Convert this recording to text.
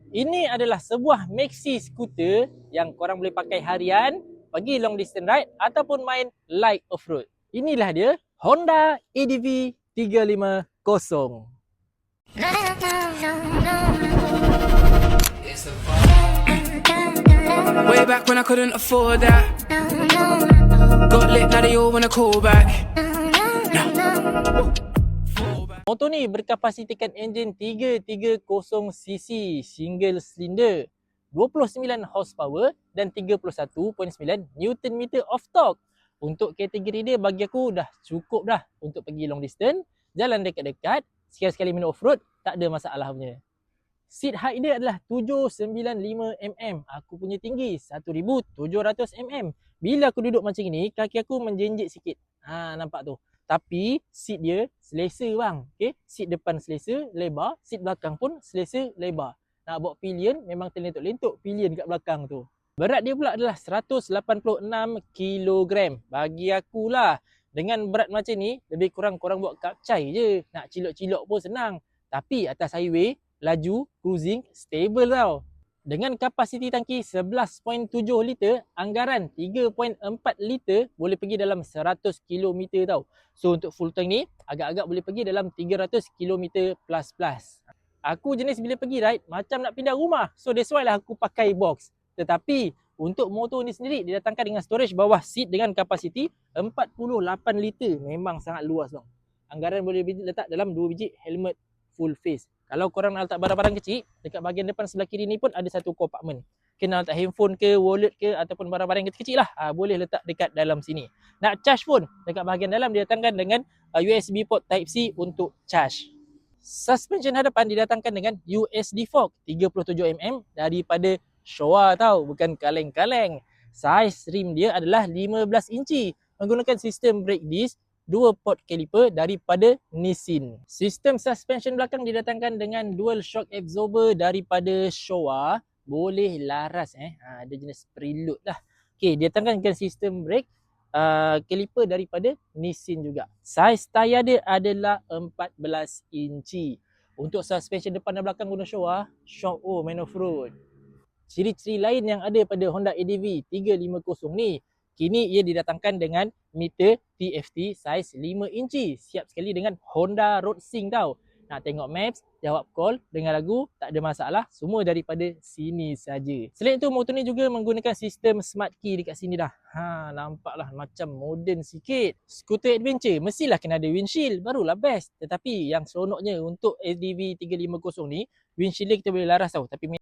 Ini adalah sebuah maxi scooter yang korang boleh pakai harian, pergi long distance ride ataupun main light off-road. Inilah dia, Honda ADV 350. Way back when I couldn't afford that. Got lit, now they all wanna call back. Motor ni berkapasitikan enjin 330cc single cylinder, 29 horsepower dan 31.9 Newton meter of torque. Untuk kategori dia bagi aku dah cukup dah untuk pergi long distance, jalan dekat-dekat, sekali-sekali minum off-road, tak ada masalah punya. Seat height dia adalah 795mm. Aku punya tinggi 1700mm. Bila aku duduk macam ni, kaki aku menjenjit sikit. Nampak tu. Tapi seat dia selesa bang. Okay? Seat depan selesa, lebar. Seat belakang pun selesa, lebar. Nak bawa pillion memang terlentuk-lentuk pillion kat belakang tu. Berat dia pula adalah 186kg. Bagi akulah, dengan berat macam ni, lebih kurang korang buat kapcai je. Nak cilok-cilok pun senang. Tapi atas highway, laju, cruising, stable tau. Dengan kapasiti tangki 11.7 liter, anggaran 3.4 liter boleh pergi dalam 100 km tau. So untuk full tank ni, agak-agak boleh pergi dalam 300 km plus plus. Aku jenis bila pergi ride, macam nak pindah rumah. So that's why lah aku pakai box. Tetapi untuk motor ni sendiri, didatangkan dengan storage bawah seat dengan kapasiti 48 liter. Memang sangat luas tau. Anggaran boleh letak dalam 2 biji helmet full face. Kalau korang nak letak barang-barang kecil, dekat bahagian depan sebelah kiri ni pun ada satu compartment. Kena letak handphone ke, wallet ke ataupun barang-barang kecil-kecil lah. Boleh letak dekat dalam sini. Nak charge pun, dekat bahagian dalam didatangkan dengan USB port Type-C untuk charge. Suspension hadapan didatangkan dengan USD fork 37mm daripada Showa tau, bukan kaleng-kaleng. Saiz rim dia adalah 15 inci menggunakan sistem brake disc 2 port caliper daripada Nissin. Sistem suspension belakang didatangkan dengan dual shock absorber daripada Showa. Boleh laras ada jenis preload lah. Okey, didatangkan dengan sistem brake caliper daripada Nissin juga. Saiz tayar dia adalah 14 inci. Untuk suspension depan dan belakang guna Showa, shock main off road. Ciri-ciri lain yang ada pada Honda ADV 350 ni, kini ia didatangkan dengan meter TFT saiz 5 inci. Siap sekali dengan Honda Road Sync tau. Nak tengok maps, jawab call, dengar lagu, tak ada masalah. Semua daripada sini saja. Selain itu, motor ni juga menggunakan sistem smart key dekat sini dah. Nampaklah macam modern sikit. Skuter adventure mestilah kena ada windshield, barulah best. Tetapi yang seronoknya untuk ADV 350 ni, windshield dia kita boleh laras tau. Tapi